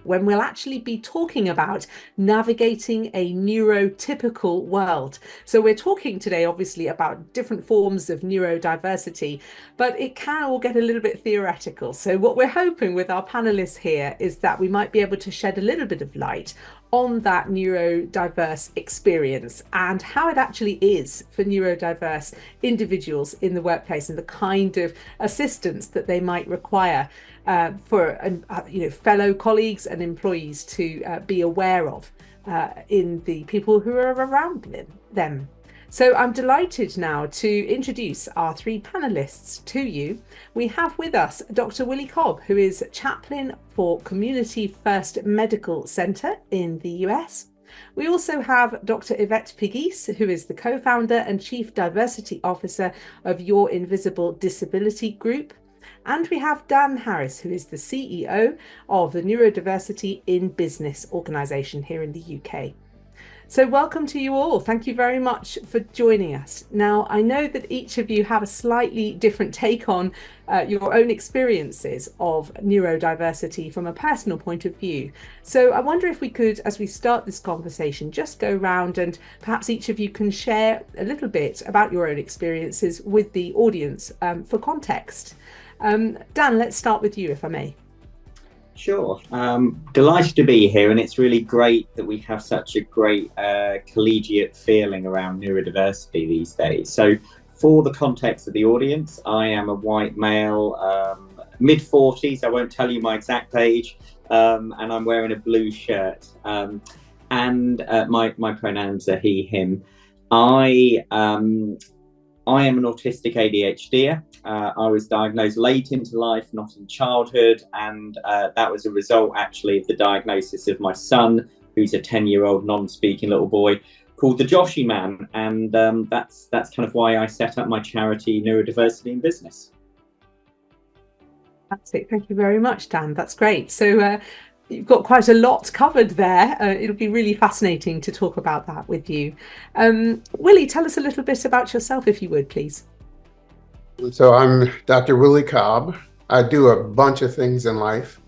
when we'll actually be talking about navigating a neurotypical world. So we're talking today, obviously, about different forms of neurodiversity, but it can all get a little bit theoretical. So what we're hoping with our panelists here is that we might be able to shed a little bit of light on that neurodiverse experience and how it actually is for neurodiverse individuals in the workplace and the kind of assistance that they might require for fellow colleagues and employees to be aware of in the people who are around them. So I'm delighted now to introduce our three panelists to you. We have with us Dr. Willie Cobb, who is chaplain for Community First Medical Center in the US. We also have Dr. Yvette Pigis, who is the co-founder and chief diversity officer of Your Invisible Disability Group. And we have Dan Harris, who is the CEO of the Neurodiversity in Business organization here in the UK. So welcome to you all. Thank you very much for joining us. Now, I know that each of you have a slightly different take on your own experiences of neurodiversity from a personal point of view. So I wonder if we could, as we start this conversation, just go around and perhaps each of you can share a little bit about your own experiences with the audience for context. Dan, let's start with you, if I may. Sure. Delighted to be here, and it's really great that we have such a great collegiate feeling around neurodiversity these days. So for the context of the audience, I am a white male, mid-40s, I won't tell you my exact age, and I'm wearing a blue shirt. And my pronouns are he, him. I am an autistic ADHDer. I was diagnosed late into life, not in childhood, and that was a result actually of the diagnosis of my son, who's a 10-year-old non-speaking little boy called the Joshy Man, and that's kind of why I set up my charity Neurodiversity in Business. Fantastic. Thank you very much, Dan. That's great. So you've got quite a lot covered there. It'll be really fascinating to talk about that with you. Willie, tell us a little bit about yourself, if you would, please. So I'm Dr. Willie Cobb. I do a bunch of things in life,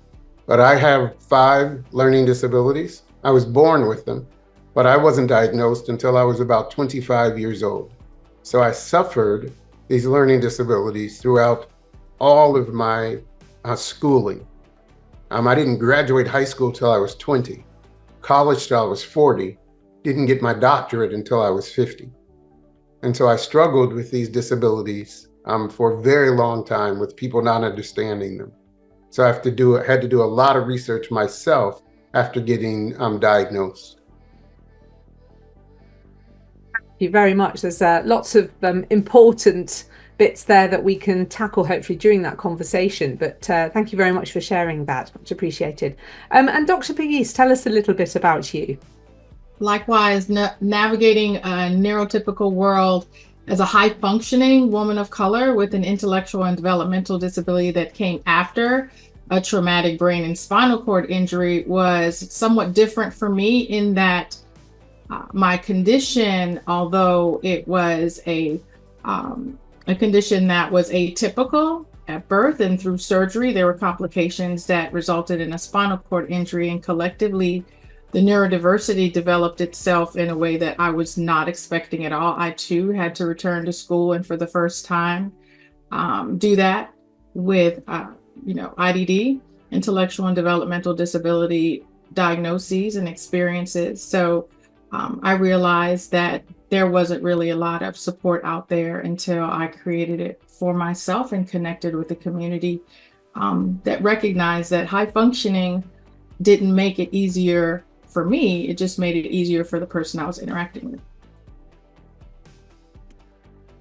but I have 5 learning disabilities. I was born with them, but I wasn't diagnosed until I was about 25 years old. So I suffered these learning disabilities throughout all of my schooling. I didn't graduate high school till I was 20, college till I was 40, didn't get my doctorate until I was 50. And so I struggled with these disabilities for a very long time with people not understanding them. So I had to do a lot of research myself after getting diagnosed. Thank you very much. There's lots of important bits there that we can tackle hopefully during that conversation, but thank you very much for sharing that. Much appreciated. And Dr. Pigis, tell us a little bit about you. Likewise, navigating a neurotypical world as a high-functioning woman of color with an intellectual and developmental disability that came after a traumatic brain and spinal cord injury was somewhat different for me in that my condition, although it was a condition that was atypical at birth and through surgery, there were complications that resulted in a spinal cord injury, and collectively the neurodiversity developed itself in a way that I was not expecting at all. I too had to return to school and for the first time do that with IDD, intellectual and developmental disability diagnoses and experiences. So I realized that there wasn't really a lot of support out there until I created it for myself and connected with the community that recognized that high functioning didn't make it easier for me, it just made it easier for the person I was interacting with.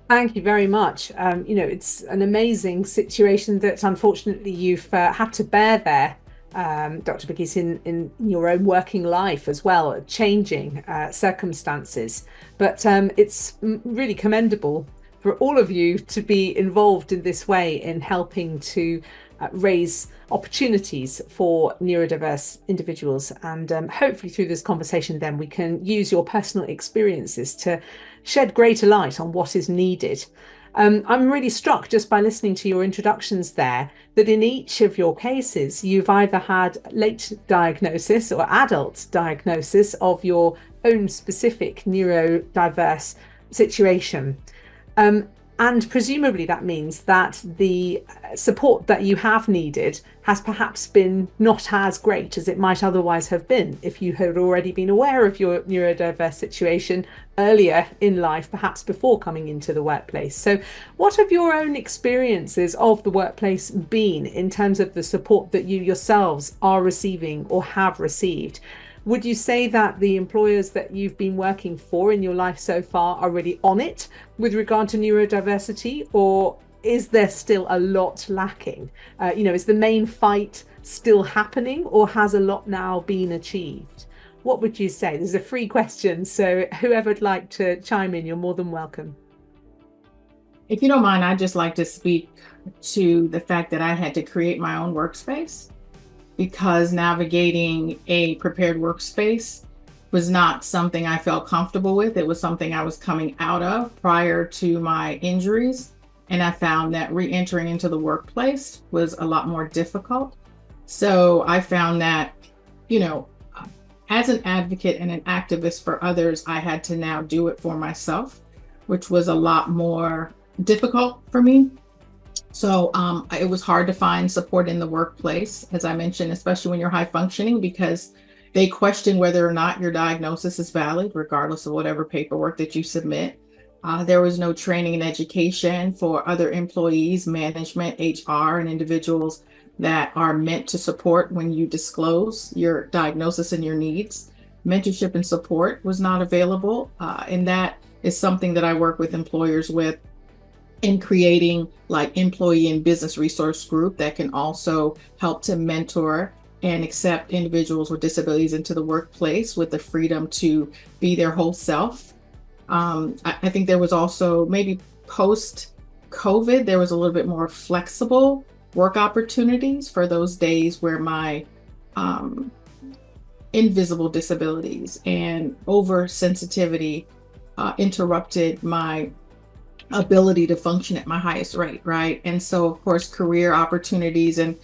Thank you very much. It's an amazing situation that unfortunately you've had to bear there, Dr. Pigis, in your own working life as well, changing circumstances. But it's really commendable for all of you to be involved in this way in helping to raise opportunities for neurodiverse individuals. And hopefully through this conversation then we can use your personal experiences to shed greater light on what is needed. I'm really struck just by listening to your introductions there that in each of your cases, you've either had late diagnosis or adult diagnosis of your own specific neurodiverse situation. And presumably that means that the support that you have needed has perhaps been not as great as it might otherwise have been if you had already been aware of your neurodiverse situation earlier in life, perhaps before coming into the workplace. So what have your own experiences of the workplace been in terms of the support that you yourselves are receiving or have received? Would you say that the employers that you've been working for in your life so far are really on it with regard to neurodiversity, or is there still a lot lacking? Is the main fight still happening, or has a lot now been achieved? What would you say? This is a free question, so whoever'd like to chime in, you're more than welcome. If you don't mind, I'd just like to speak to the fact that I had to create my own workspace, because navigating a prepared workspace was not something I felt comfortable with. It was something I was coming out of prior to my injuries. And I found that re-entering into the workplace was a lot more difficult. So I found that, as an advocate and an activist for others, I had to now do it for myself, which was a lot more difficult for me. So it was hard to find support in the workplace, as I mentioned, especially when you're high functioning, because they question whether or not your diagnosis is valid, regardless of whatever paperwork that you submit. There was no training and education for other employees, management, HR, and individuals that are meant to support when you disclose your diagnosis and your needs. Mentorship and support was not available. And that is something that I work with employers with, in creating like employee and business resource group that can also help to mentor and accept individuals with disabilities into the workplace with the freedom to be their whole self. I think there was also, maybe post-COVID, there was a little bit more flexible work opportunities for those days where my invisible disabilities and oversensitivity interrupted my ability to function at my highest rate, right? And so, of course, career opportunities and,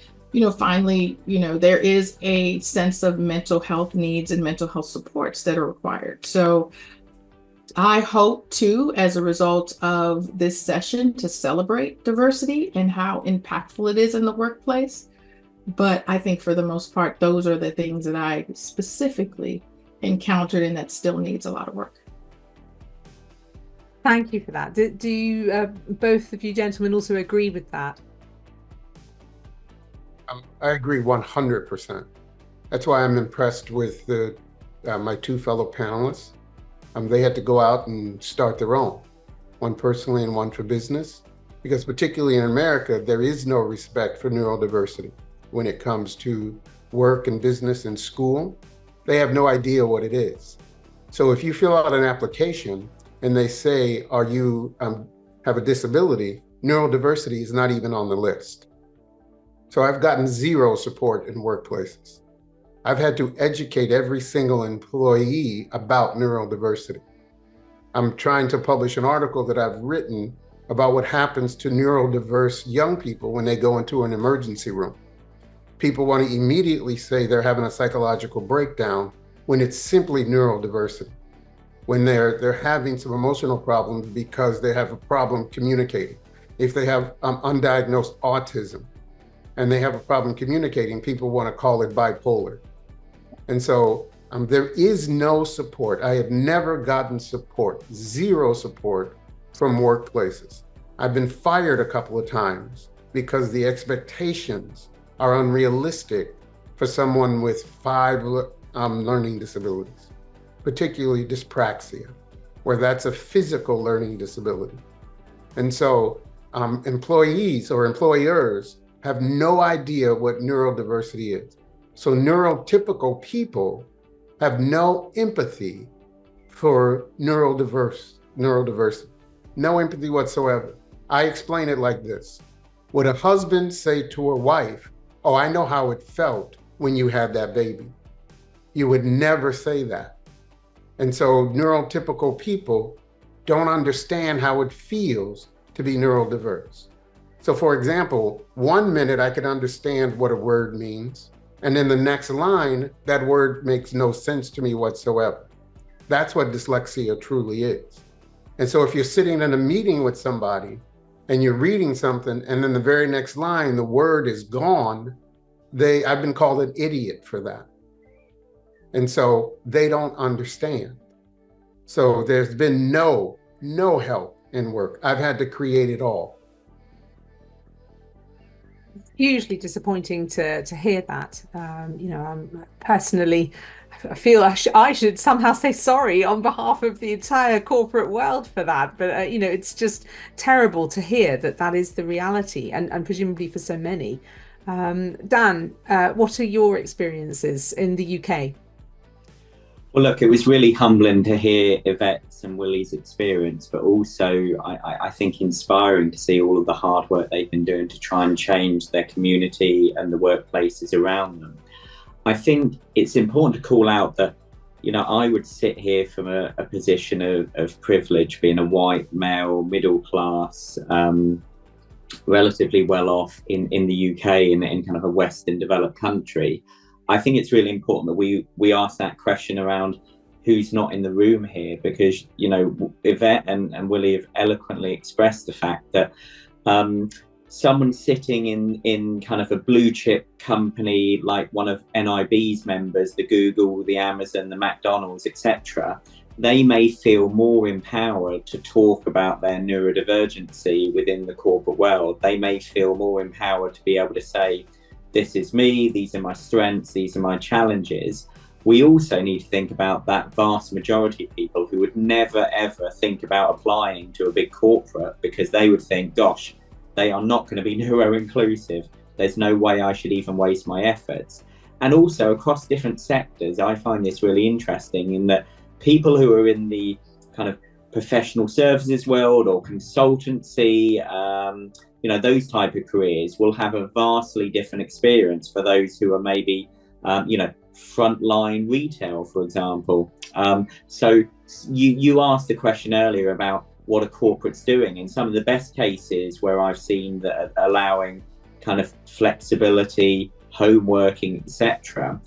finally, there is a sense of mental health needs and mental health supports that are required. So I hope to, as a result of this session, to celebrate diversity and how impactful it is in the workplace. But I think for the most part, those are the things that I specifically encountered and that still needs a lot of work. Thank you for that. Do you, both of you gentlemen, also agree with that? I agree 100%. That's why I'm impressed with my two fellow panelists. They had to go out and start their own, one personally and one for business, because particularly in America, there is no respect for neurodiversity when it comes to work and business and school. They have no idea what it is. So if you fill out an application and they say, are you have a disability, neurodiversity is not even on the list. So I've gotten zero support in workplaces. I've had to educate every single employee about neurodiversity. I'm trying to publish an article that I've written about what happens to neurodiverse young people when they go into an emergency room. People want to immediately say they're having a psychological breakdown when it's simply neurodiversity. When they're having some emotional problems because they have a problem communicating. If they have undiagnosed autism and they have a problem communicating, people want to call it bipolar. And so there is no support. I have never gotten support, zero support from workplaces. I've been fired a couple of times because the expectations are unrealistic for someone with 5 learning disabilities, particularly dyspraxia, where that's a physical learning disability. And so employees or employers have no idea what neurodiversity is. So neurotypical people have no empathy for neurodiversity, no empathy whatsoever. I explain it like this. Would a husband say to a wife, oh, I know how it felt when you had that baby? You would never say that. And so neurotypical people don't understand how it feels to be neurodiverse. So for example, 1 minute I can understand what a word means, and in the next line, that word makes no sense to me whatsoever. That's what dyslexia truly is. And so if you're sitting in a meeting with somebody and you're reading something, and then the very next line, the word is gone, I've been called an idiot for that. And so they don't understand. So there's been no help in work. I've had to create it all. Hugely disappointing to hear that. Personally, I feel I should somehow say sorry on behalf of the entire corporate world for that. But it's just terrible to hear that is the reality, and presumably for so many. Dan, what are your experiences in the UK? Well, look, it was really humbling to hear Yvette's and Willie's experience, but also I think inspiring to see all of the hard work they've been doing to try and change their community and the workplaces around them. I think it's important to call out that, I would sit here from a position of privilege, being a white male, middle class, relatively well off in the UK, in kind of a Western developed country. I think it's really important that we ask that question around who's not in the room here, because, Yvette and Willie have eloquently expressed the fact that someone sitting in kind of a blue chip company like one of NIB's members, the Google, the Amazon, the McDonald's, etc., they may feel more empowered to talk about their neurodivergency within the corporate world. They may feel more empowered to be able to say, this is me, these are my strengths, these are my challenges. We also need to think about that vast majority of people who would never, ever think about applying to a big corporate because they would think, gosh, they are not going to be neuro-inclusive. There's no way I should even waste my efforts. And also across different sectors, I find this really interesting in that people who are in the kind of professional services world or consultancy, those type of careers will have a vastly different experience for those who are maybe, frontline retail, for example. So you asked the question earlier about what are corporates doing. In some of the best cases where I've seen that allowing kind of flexibility, home working, etc.,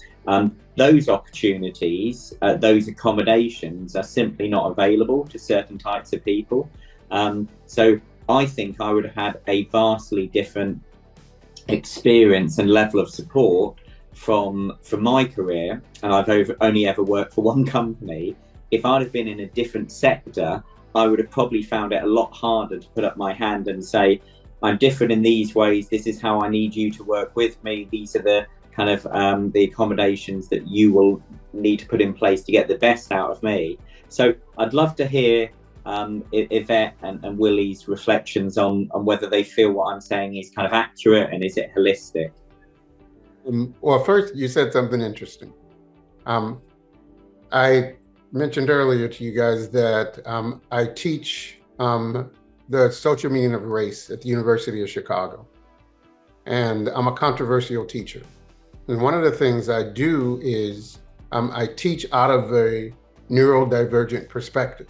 those opportunities, those accommodations are simply not available to certain types of people. So I think I would have had a vastly different experience and level of support from my career, and I've only ever worked for one company. If I'd have been in a different sector, I would have probably found it a lot harder to put up my hand and say, I'm different in these ways, this is how I need you to work with me, these are the kind of the accommodations that you will need to put in place to get the best out of me. So I'd love to hear Yvette and Willie's reflections on whether they feel what I'm saying is kind of accurate and is it holistic. Well, first, you said something interesting. I mentioned earlier to you guys that I teach the social meaning of race at the University of Chicago. And I'm a controversial teacher. And one of the things I do is I teach out of a neurodivergent perspective.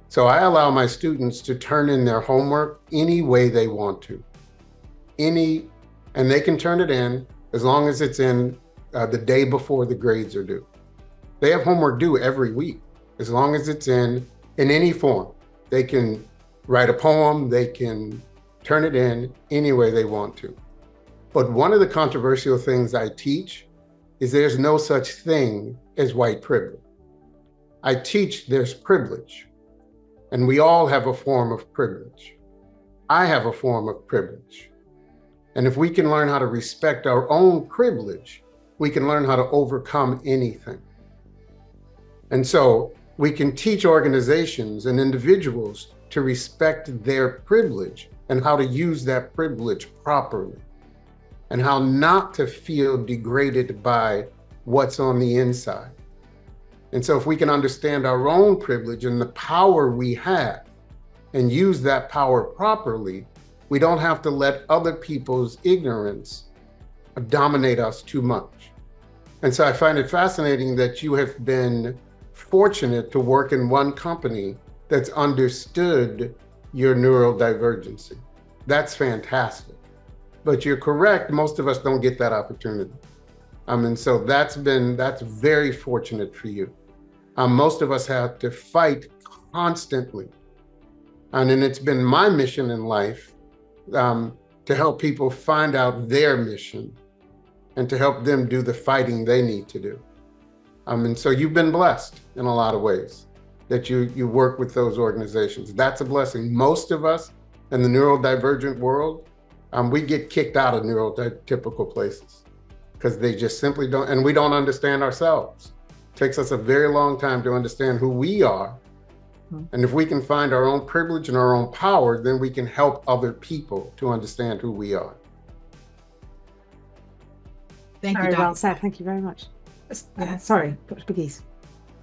So I allow my students to turn in their homework any way they want to. And they can turn it in as long as it's in the day before the grades are due. They have homework due every week, as long as it's in any form. They can write a poem, they can turn it in any way they want to. But one of the controversial things I teach is there's no such thing as white privilege. I teach there's privilege, and we all have a form of privilege. I have a form of privilege. And if we can learn how to respect our own privilege, we can learn how to overcome anything. And so we can teach organizations and individuals to respect their privilege and how to use that privilege properly, and how not to feel degraded by what's on the inside. And so if we can understand our own privilege and the power we have and use that power properly, we don't have to let other people's ignorance dominate us too much. And so I find it fascinating that you have been fortunate to work in one company that's understood your neurodivergency. That's fantastic. But you're correct, most of us don't get that opportunity. And so that's very fortunate for you. Most of us have to fight constantly. And then it's been my mission in life to help people find out their mission and to help them do the fighting they need to do. And so you've been blessed in a lot of ways that you work with those organizations. That's a blessing. Most of us in the neurodivergent world, we get kicked out of neurotypical places because they just simply don't, and we don't understand ourselves. It takes us a very long time to understand who we are. And if we can find our own privilege and our own power, then we can help other people to understand who we are. Thank you, Very Dr. well said. Thank you very much. Sorry, Dr. Pegues.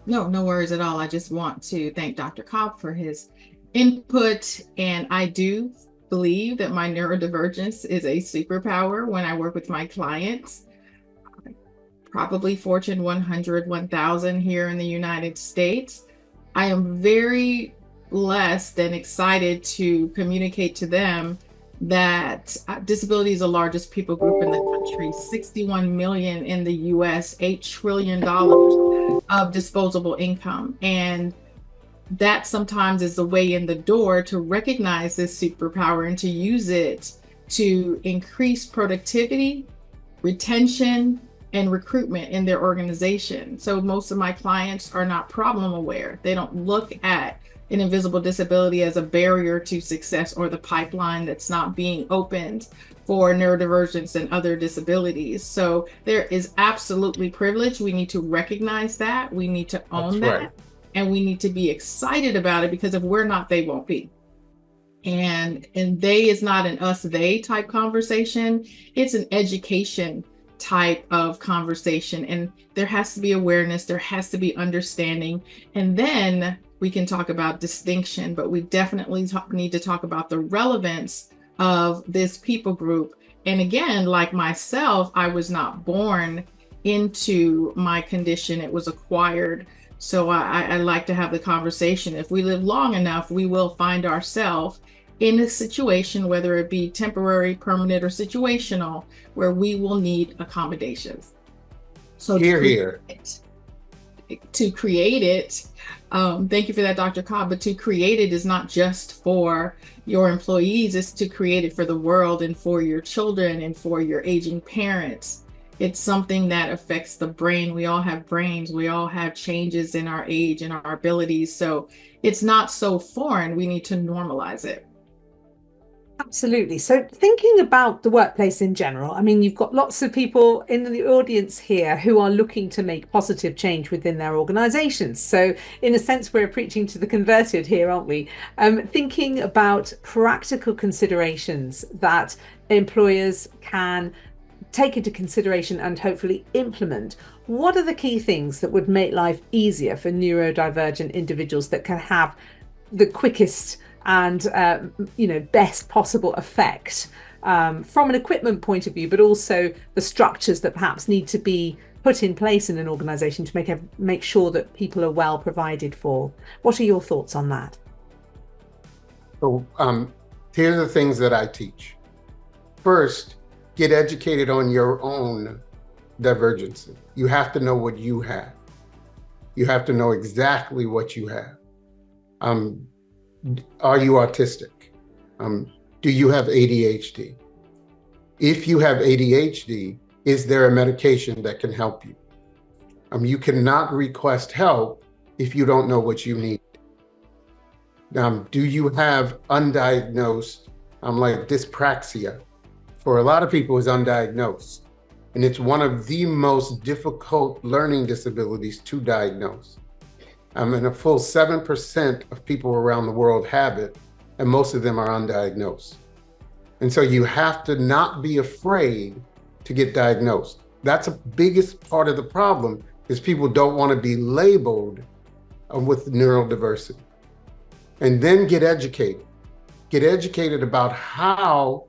No worries at all. I just want to thank Dr. Cobb for his input. And I do believe that my neurodivergence is a superpower when I work with my clients. Probably Fortune 100, 1000 here in the United States. I am very blessed and excited to communicate to them that disability is the largest people group in the country, 61 million in the US, $8 trillion of disposable income. And that sometimes is the way in the door to recognize this superpower and to use it to increase productivity, retention, and recruitment in their organization. So most of my clients are not problem aware. They don't look at an invisible disability as a barrier to success or the pipeline that's not being opened for neurodivergence and other disabilities. So there is absolutely privilege. We need to recognize that. We need to own that. Right. And we need to be excited about it, because if we're not, they won't be. And they is not an us, they type conversation. It's an education type of conversation. And there has to be awareness, there has to be understanding. And then we can talk about distinction, but we definitely need to talk about the relevance of this people group. And again, like myself, I was not born into my condition, it was acquired. So I like to have the conversation. If we live long enough, we will find ourselves in a situation, whether it be temporary, permanent, or situational, where we will need accommodations. So to create it, thank you for that, Dr. Cobb, but to create it is not just for your employees, it's to create it for the world and for your children and for your aging parents. It's something that affects the brain. We all have brains. We all have changes in our age and our abilities. So it's not so foreign. We need to normalize it. Absolutely. So thinking about the workplace in general, I mean, you've got lots of people in the audience here who are looking to make positive change within their organizations. So in a sense, we're preaching to the converted here, aren't we? Thinking about practical considerations that employers can take into consideration and hopefully implement. What are the key things that would make life easier for neurodivergent individuals that can have the quickest and best possible effect from an equipment point of view, but also the structures that perhaps need to be put in place in an organization to make sure that people are well provided for? What are your thoughts on that? So here are the things that I teach. First, get educated on your own divergency. You have to know what you have. You have to know exactly what you have. Are you autistic? Do you have ADHD? If you have ADHD, is there a medication that can help you? You cannot request help if you don't know what you need. Do you have undiagnosed, like dyspraxia? For a lot of people, is undiagnosed. And it's one of the most difficult learning disabilities to diagnose. And a full 7% of people around the world have it, and most of them are undiagnosed. And so you have to not be afraid to get diagnosed. That's the biggest part of the problem, is people don't want to be labeled with neurodiversity. And then get educated. Get educated about how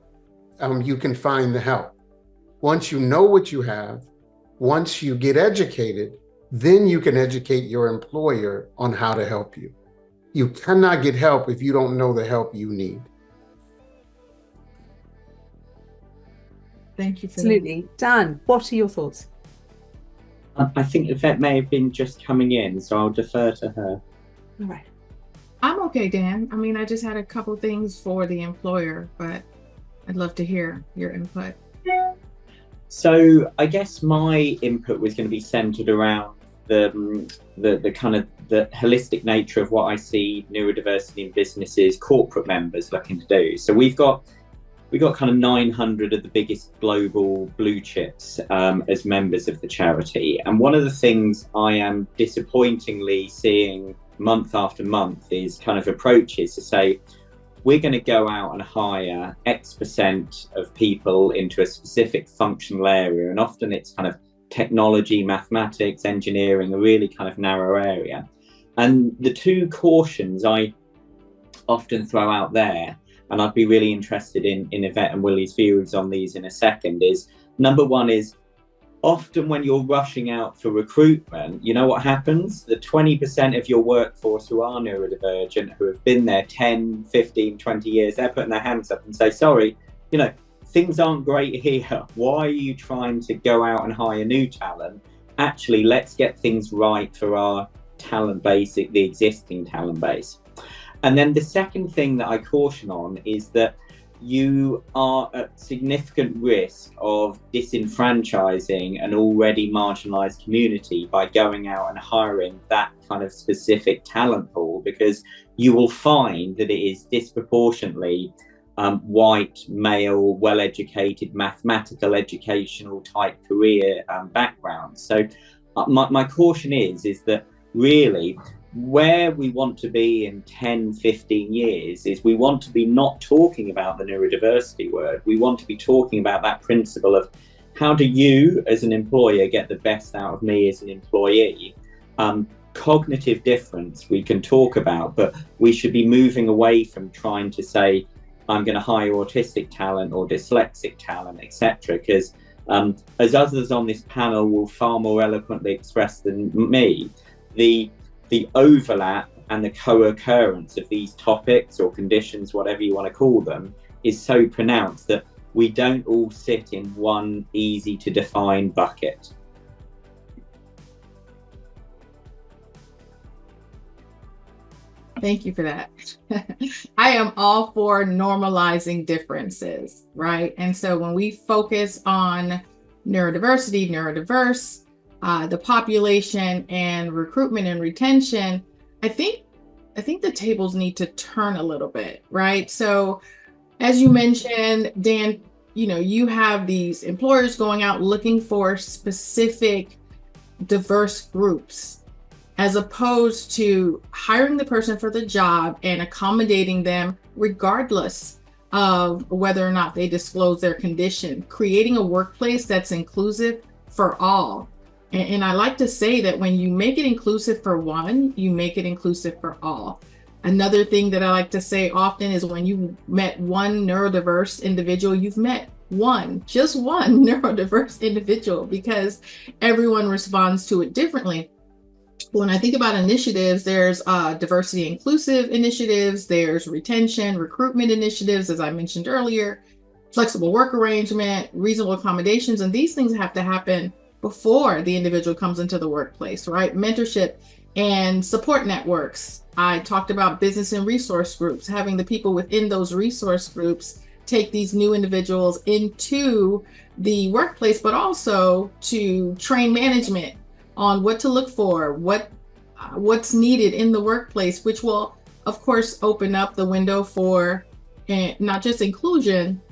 you can find the help. Once you know what you have, once you get educated, then you can educate your employer on how to help you. You cannot get help if you don't know the help you need. Thank you for Absolutely. Dan, what are your thoughts? I think Yvette may have been just coming in, so I'll defer to her. All right. I'm okay, Dan. I mean, I just had a couple things for the employer, but I'd love to hear your input. So I guess my input was going to be centered around the kind of the holistic nature of what I see neurodiversity in businesses, corporate members looking to do. So we've got kind of 900 of the biggest global blue chips as members of the charity. And one of the things I am disappointingly seeing month after month is kind of approaches to say, we're going to go out and hire X% of people into a specific functional area. And often it's kind of technology, mathematics, engineering, a really kind of narrow area. And the two cautions I often throw out there, and I'd be really interested in Yvette and Willie's views on these in a second, is number one is often when you're rushing out for recruitment, you know what happens? The 20% of your workforce who are neurodivergent, who have been there 10, 15, 20 years, they're putting their hands up and say, sorry, you know, things aren't great here. Why are you trying to go out and hire new talent? Actually, let's get things right for our talent base, the existing talent base. And then the second thing that I caution on is that you are at significant risk of disenfranchising an already marginalized community by going out and hiring that kind of specific talent pool, because you will find that it is disproportionately white, male, well-educated, mathematical, educational type career backgrounds. So my caution is that really where we want to be in 10, 15 years is we want to be not talking about the neurodiversity word. We want to be talking about that principle of how do you as an employer get the best out of me as an employee? Cognitive difference we can talk about, but we should be moving away from trying to say, I'm going to hire autistic talent or dyslexic talent, etc. Because as others on this panel will far more eloquently express than me, the overlap and the co-occurrence of these topics or conditions, whatever you want to call them, is so pronounced that we don't all sit in one easy to define bucket. Thank you for that. I am all for normalizing differences, right? And so when we focus on neurodiversity, neurodiverse, the population and recruitment and retention, I think the tables need to turn a little bit, right? So as you mentioned, Dan, you have these employers going out looking for specific diverse groups, as opposed to hiring the person for the job and accommodating them regardless of whether or not they disclose their condition, creating a workplace that's inclusive for all. And I like to say that when you make it inclusive for one, you make it inclusive for all. Another thing that I like to say often is when you met one neurodiverse individual, you've met just one neurodiverse individual, because everyone responds to it differently. When I think about initiatives, there's diversity inclusive initiatives, there's retention, recruitment initiatives, as I mentioned earlier, flexible work arrangement, reasonable accommodations, and these things have to happen before the individual comes into the workplace, right? Mentorship and support networks. I talked about business and resource groups, having the people within those resource groups take these new individuals into the workplace, but also to train management on what to look for, what's needed in the workplace, which will, of course, open up the window for not just inclusion,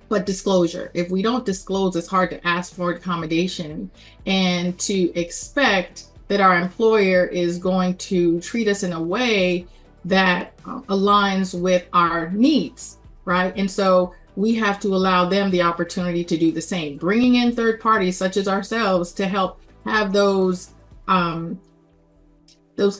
but disclosure. If we don't disclose, it's hard to ask for accommodation and to expect that our employer is going to treat us in a way that aligns with our needs, right? And so we have to allow them the opportunity to do the same, bringing in third parties such as ourselves to help have those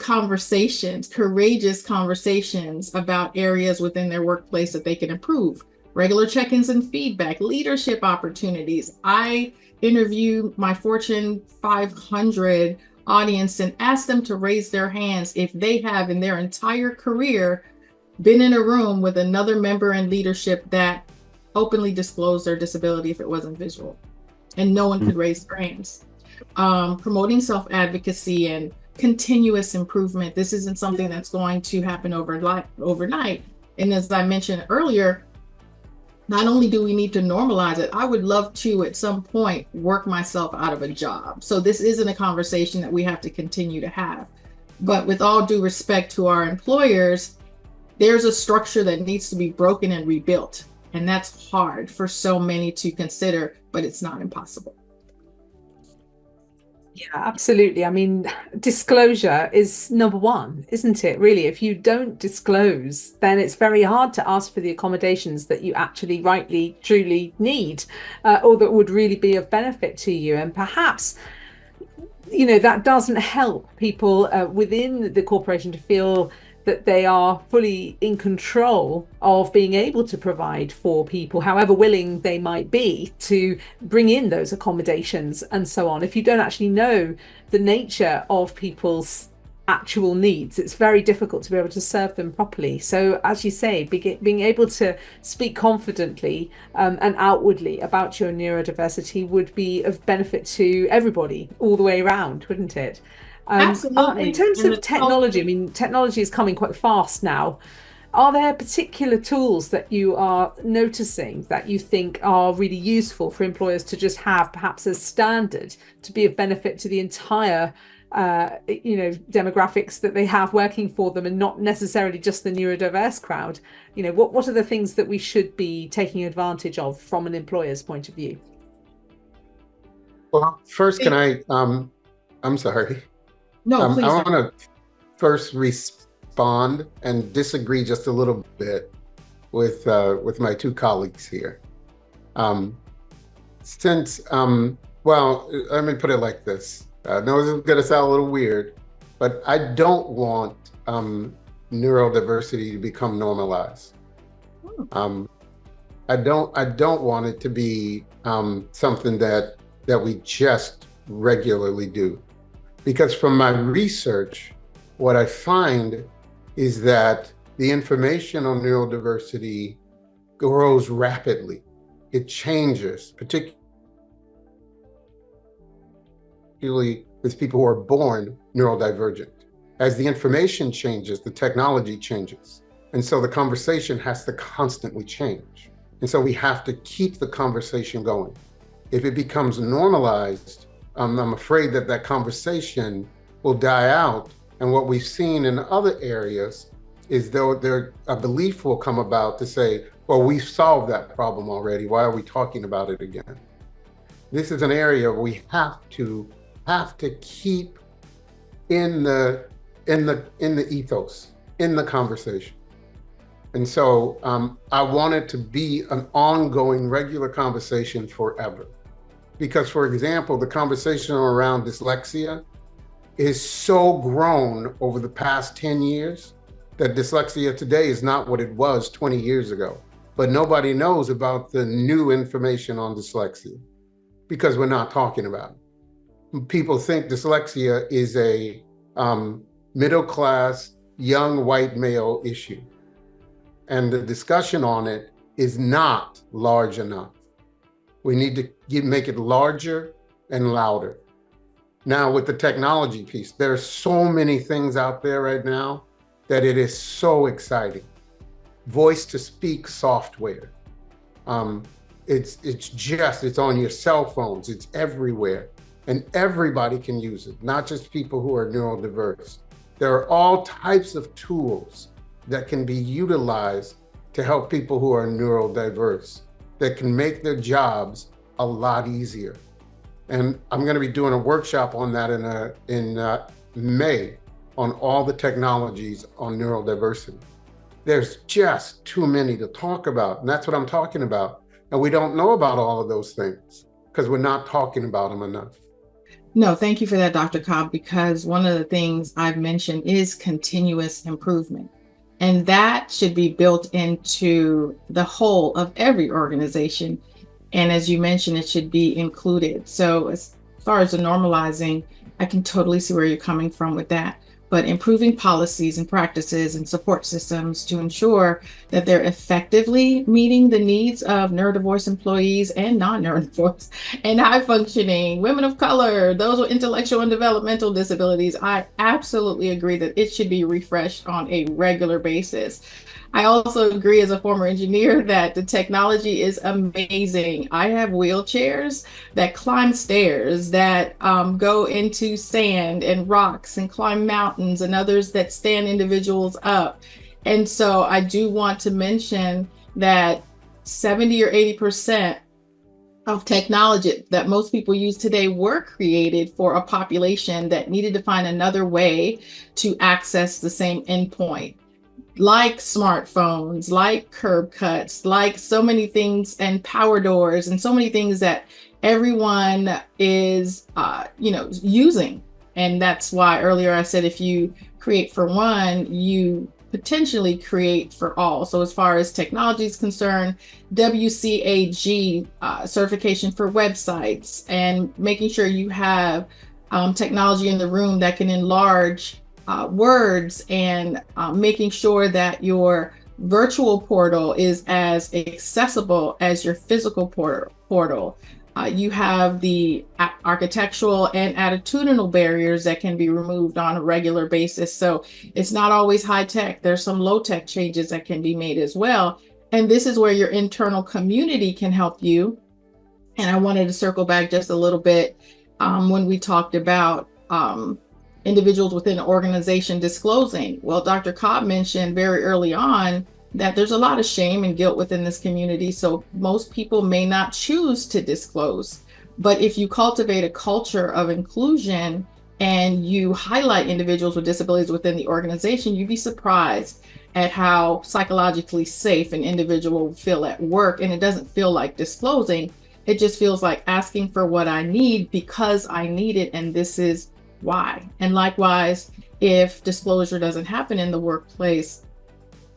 conversations, courageous conversations about areas within their workplace that they can improve. Regular check-ins and feedback, leadership opportunities. I interview my Fortune 500 audience and ask them to raise their hands if they have in their entire career been in a room with another member in leadership that openly disclosed their disability if it wasn't visual, and no one could raise their hands. Promoting self-advocacy and continuous improvement. This isn't something that's going to happen overnight. And as I mentioned earlier, not only do we need to normalize it, I would love to, at some point, work myself out of a job. So this isn't a conversation that we have to continue to have. But with all due respect to our employers, there's a structure that needs to be broken and rebuilt. And that's hard for so many to consider, but it's not impossible. Yeah, absolutely. I mean, disclosure is number one, isn't it? Really, if you don't disclose, then it's very hard to ask for the accommodations that you actually rightly, truly need, or that would really be of benefit to you. And perhaps, that doesn't help people within the corporation to feel that they are fully in control of being able to provide for people, however willing they might be to bring in those accommodations and so on. If you don't actually know the nature of people's actual needs, it's very difficult to be able to serve them properly. So as you say, being able to speak confidently and outwardly about your neurodiversity would be of benefit to everybody all the way around, wouldn't it? Absolutely. In terms of technology, I mean, technology is coming quite fast now. Are there particular tools that you are noticing that you think are really useful for employers to just have perhaps as standard to be of benefit to the entire demographics that they have working for them, and not necessarily just the neurodiverse crowd? What are the things that we should be taking advantage of from an employer's point of view? Well, first, can I'm sorry. No, please. I want to first respond and disagree just a little bit with my two colleagues here. Well, let me put it like this. I know this is going to sound a little weird, but I don't want neurodiversity to become normalized. I don't want it to be something that we just regularly do. Because from my research, what I find is that the information on neurodiversity grows rapidly. It changes, particularly with people who are born neurodivergent. As the information changes, the technology changes. And so the conversation has to constantly change. And so we have to keep the conversation going. If it becomes normalized, I'm afraid that conversation will die out. And what we've seen in other areas is a belief will come about to say, well, we've solved that problem already. Why are we talking about it again? This is an area we have to keep in the ethos, in the conversation. And so I want it to be an ongoing, regular conversation forever. Because, for example, the conversation around dyslexia is so grown over the past 10 years that dyslexia today is not what it was 20 years ago. But nobody knows about the new information on dyslexia because we're not talking about it. People think dyslexia is a middle-class, young white male issue. And the discussion on it is not large enough. We need to make it larger and louder. Now, with the technology piece, there are so many things out there right now that it is so exciting. Voice-to-speak software. It's on your cell phones. It's everywhere, and everybody can use it. Not just people who are neurodiverse. There are all types of tools that can be utilized to help people who are neurodiverse, that can make their jobs a lot easier. And I'm going to be doing a workshop on that in May on all the technologies on neurodiversity. There's just too many to talk about, and that's what I'm talking about. And we don't know about all of those things because we're not talking about them enough. No, thank you for that, Dr. Cobb, because one of the things I've mentioned is continuous improvement. And that should be built into the whole of every organization. And as you mentioned, it should be included. So far as the normalizing, I can totally see where you're coming from with that. But improving policies and practices and support systems to ensure that they're effectively meeting the needs of neurodiverse employees and non-neurodiverse and high-functioning women of color, those with intellectual and developmental disabilities. I absolutely agree that it should be refreshed on a regular basis. I also agree as a former engineer that the technology is amazing. I have wheelchairs that climb stairs, that go into sand and rocks and climb mountains, and others that stand individuals up. And so I do want to mention that 70 or 80% of technology that most people use today were created for a population that needed to find another way to access the same endpoint, like smartphones, like curb cuts, like so many things, and power doors, and so many things that everyone is, using. And that's why earlier I said, if you create for one, you potentially create for all. So as far as technology is concerned, WCAG certification for websites, and making sure you have technology in the room that can enlarge words, and making sure that your virtual portal is as accessible as your physical portal. You have the architectural and attitudinal barriers that can be removed on a regular basis. So it's not always high tech. There's some low tech changes that can be made as well. And this is where your internal community can help you. And I wanted to circle back just a little bit when we talked about individuals within an organization disclosing. Well, Dr. Cobb mentioned very early on that there's a lot of shame and guilt within this community. So most people may not choose to disclose. But if you cultivate a culture of inclusion and you highlight individuals with disabilities within the organization, you'd be surprised at how psychologically safe an individual will feel at work. And it doesn't feel like disclosing. It just feels like asking for what I need because I need it, and this is why. And likewise, if disclosure doesn't happen in the workplace,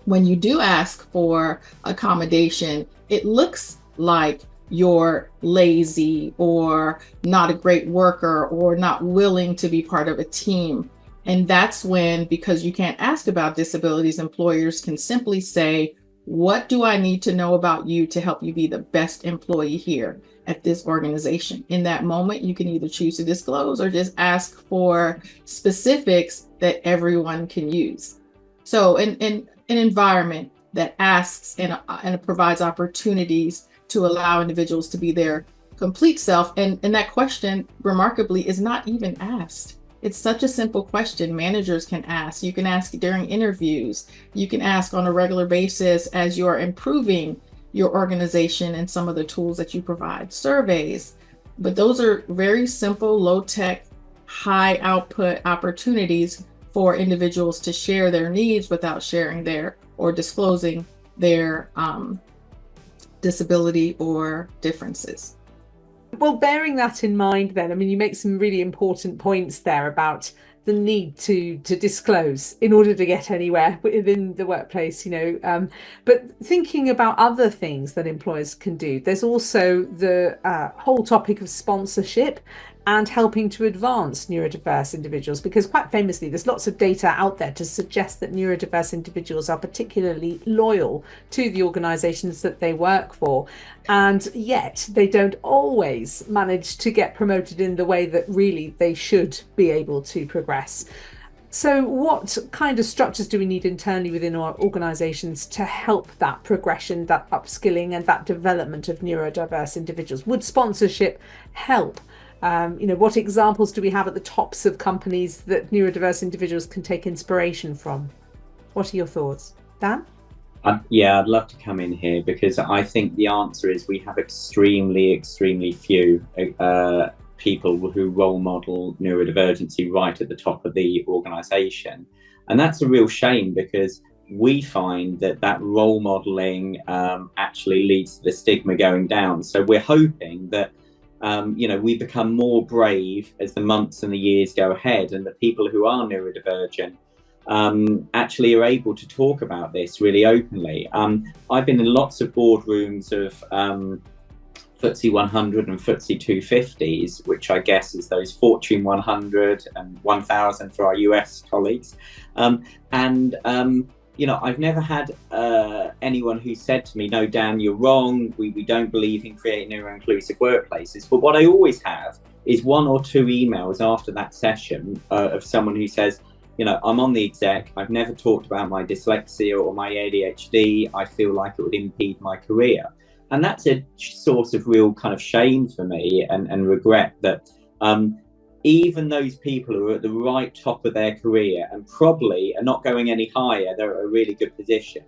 when you do ask for accommodation, it looks like you're lazy or not a great worker or not willing to be part of a team. And that's when, because you can't ask about disabilities, employers can simply say, what do I need to know about you to help you be the best employee here at this organization? In that moment, you can either choose to disclose or just ask for specifics that everyone can use. So an environment that asks and provides opportunities to allow individuals to be their complete self. And that question, remarkably, is not even asked. It's such a simple question. Managers can ask. You can ask during interviews. You can ask on a regular basis as you are improving your organization and some of the tools that you provide, surveys. But those are very simple, low-tech, high-output opportunities for individuals to share their needs without sharing their or disclosing their disability or differences. Well, bearing that in mind then, I mean, you make some really important points there about the need to disclose in order to get anywhere within the workplace, but thinking about other things that employers can do, there's also the whole topic of sponsorship and helping to advance neurodiverse individuals, because quite famously, there's lots of data out there to suggest that neurodiverse individuals are particularly loyal to the organizations that they work for. And yet they don't always manage to get promoted in the way that really they should be able to progress. So what kind of structures do we need internally within our organizations to help that progression, that upskilling and that development of neurodiverse individuals? Would sponsorship help? What examples do we have at the tops of companies that neurodiverse individuals can take inspiration from? What are your thoughts, Dan? I'd love to come in here, because I think the answer is we have extremely few people who role model neurodivergency right at the top of the organization. And that's a real shame, because we find that role modeling actually leads to the stigma going down. So we're hoping that we become more brave as the months and the years go ahead, and the people who are neurodivergent actually are able to talk about this really openly. I've been in lots of boardrooms of FTSE 100 and FTSE 250s, which I guess is those Fortune 100 and 1000 for our US colleagues. You know, I've never had anyone who said to me, no, Dan, you're wrong. We don't believe in creating neuro-inclusive workplaces. But what I always have is 1 or 2 emails after that session of someone who says, you know, I'm on the exec. I've never talked about my dyslexia or my ADHD. I feel like it would impede my career. And that's a source of real kind of shame for me and regret that even those people who are at the right top of their career and probably are not going any higher, they're at a really good position,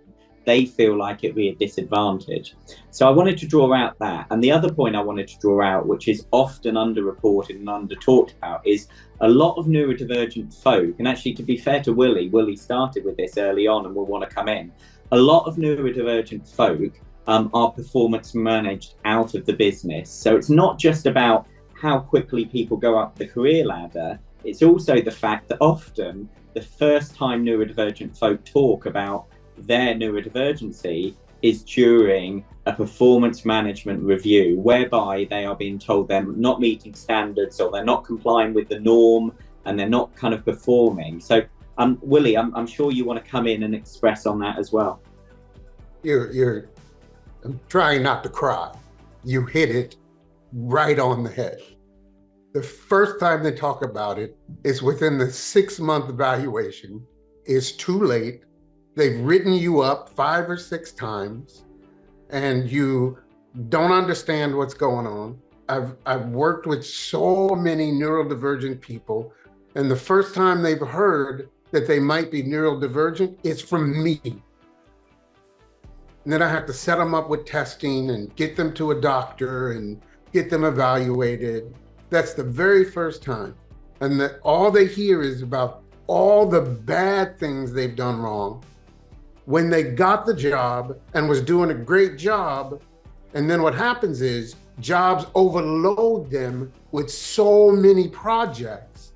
they feel like it'd be a disadvantage. So I wanted to draw out that. And the other point I wanted to draw out, which is often underreported and under talked about, is a lot of neurodivergent folk, and actually to be fair to Willie started with this early on and will want to come in, a lot of neurodivergent folk are performance managed out of the business. So it's not just about how quickly people go up the career ladder, it's also the fact that often the first time neurodivergent folk talk about their neurodivergency is during a performance management review, whereby they are being told they're not meeting standards or they're not complying with the norm and they're not kind of performing. So Willie, I'm sure you want to come in and express on that as well. I'm trying not to cry. You hit it right on the head. The first time they talk about it is within the 6-month evaluation. It's too late. They've written you up 5 or 6 times and you don't understand what's going on. I've worked with so many neurodivergent people, and the first time they've heard that they might be neurodivergent is from me. And then I have to set them up with testing and get them to a doctor and get them evaluated. That's the very first time. And that all they hear is about all the bad things they've done wrong when they got the job and was doing a great job. And then what happens is jobs overload them with so many projects.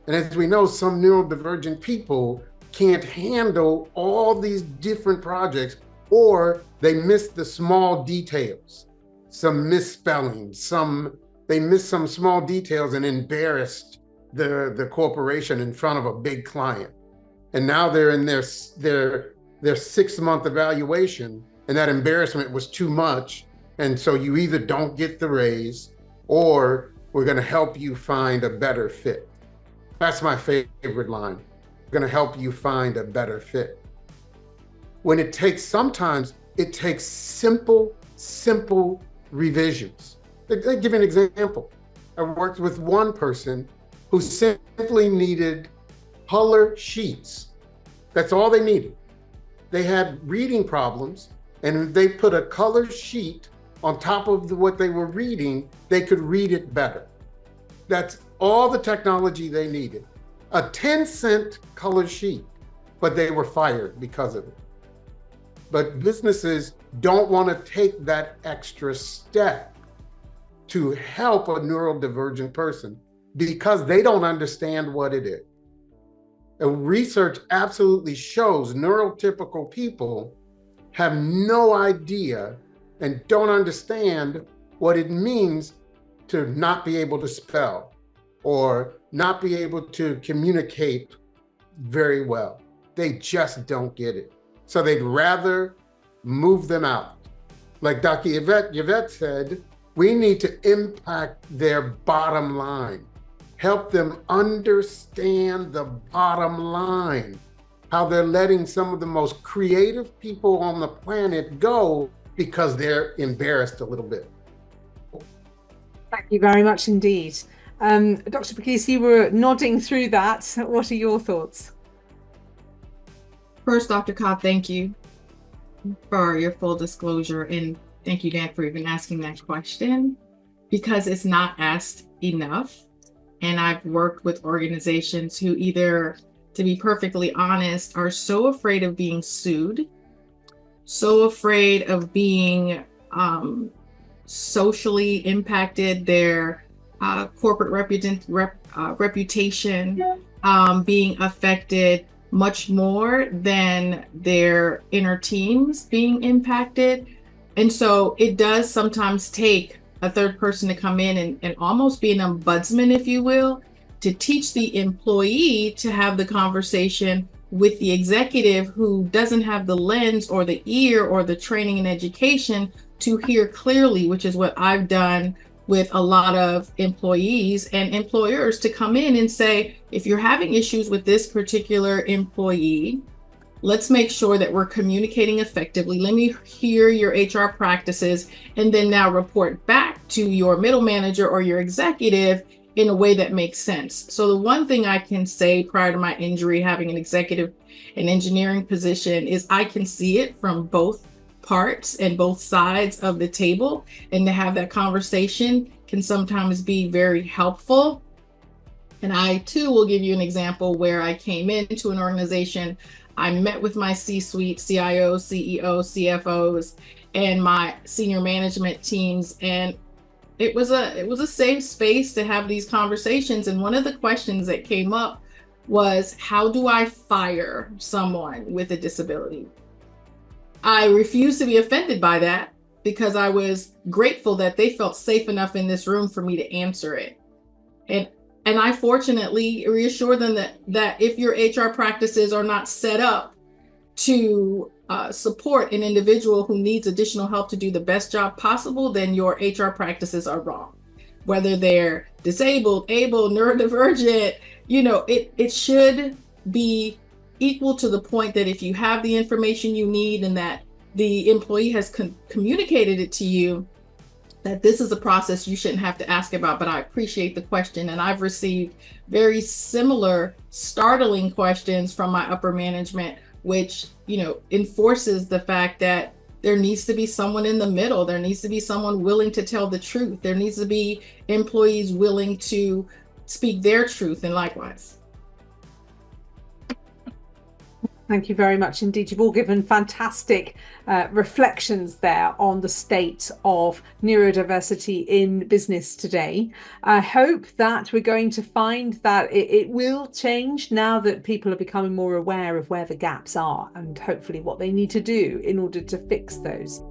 And as we know, some neurodivergent people can't handle all these different projects, or they miss the small details, some misspellings, they missed some small details and embarrassed the corporation in front of a big client. And now they're in their 6-month evaluation, and that embarrassment was too much. And so you either don't get the raise, or we're going to help you find a better fit. That's my favorite line. We're going to help you find a better fit. When sometimes it takes simple revisions. I'll give you an example. I worked with one person who simply needed color sheets. That's all they needed. They had reading problems, and they put a color sheet on top of what they were reading, they could read it better. That's all the technology they needed. A 10-cent color sheet, but they were fired because of it. But businesses don't want to take that extra step to help a neurodivergent person because they don't understand what it is. And research absolutely shows neurotypical people have no idea and don't understand what it means to not be able to spell or not be able to communicate very well. They just don't get it. So they'd rather move them out. Like Dr. Yvette said, we need to impact their bottom line, help them understand the bottom line, how they're letting some of the most creative people on the planet go because they're embarrassed a little bit. Thank you very much indeed. Dr. Bakis, you were nodding through that. What are your thoughts? First, Dr. Cobb, thank you for your full disclosure, and thank you, Dan, for even asking that question, because it's not asked enough. And I've worked with organizations who either, to be perfectly honest, are so afraid of being sued, so afraid of being socially impacted, their corporate reputation being affected much more than their inner teams being impacted. And so it does sometimes take a third person to come in and almost be an ombudsman, if you will, to teach the employee to have the conversation with the executive who doesn't have the lens or the ear or the training and education to hear clearly, which is what I've done with a lot of employees and employers, to come in and say, if you're having issues with this particular employee, let's make sure that we're communicating effectively. Let me hear your HR practices, and then now report back to your middle manager or your executive in a way that makes sense. So the one thing I can say prior to my injury, having an executive and engineering position, is I can see it from both parts and both sides of the table, and to have that conversation can sometimes be very helpful. And I too will give you an example where I came into an organization. I met with my C-suite, CIOs, CEOs, CFOs, and my senior management teams, and it was a safe space to have these conversations. And one of the questions that came up was, how do I fire someone with a disability? I refused to be offended by that, because I was grateful that they felt safe enough in this room for me to answer it. And I fortunately reassured them that if your HR practices are not set up to support an individual who needs additional help to do the best job possible, then your HR practices are wrong. Whether they're disabled, able, neurodivergent, it should be equal to the point that if you have the information you need and that the employee has communicated it to you, that this is a process you shouldn't have to ask about. But I appreciate the question, and I've received very similar startling questions from my upper management, which enforces the fact that there needs to be someone in the middle. There needs to be someone willing to tell the truth. There needs to be employees willing to speak their truth, and likewise. Thank you very much indeed. You've all given fantastic reflections there on the state of neurodiversity in business today. I hope that we're going to find that it will change now that people are becoming more aware of where the gaps are, and hopefully what they need to do in order to fix those.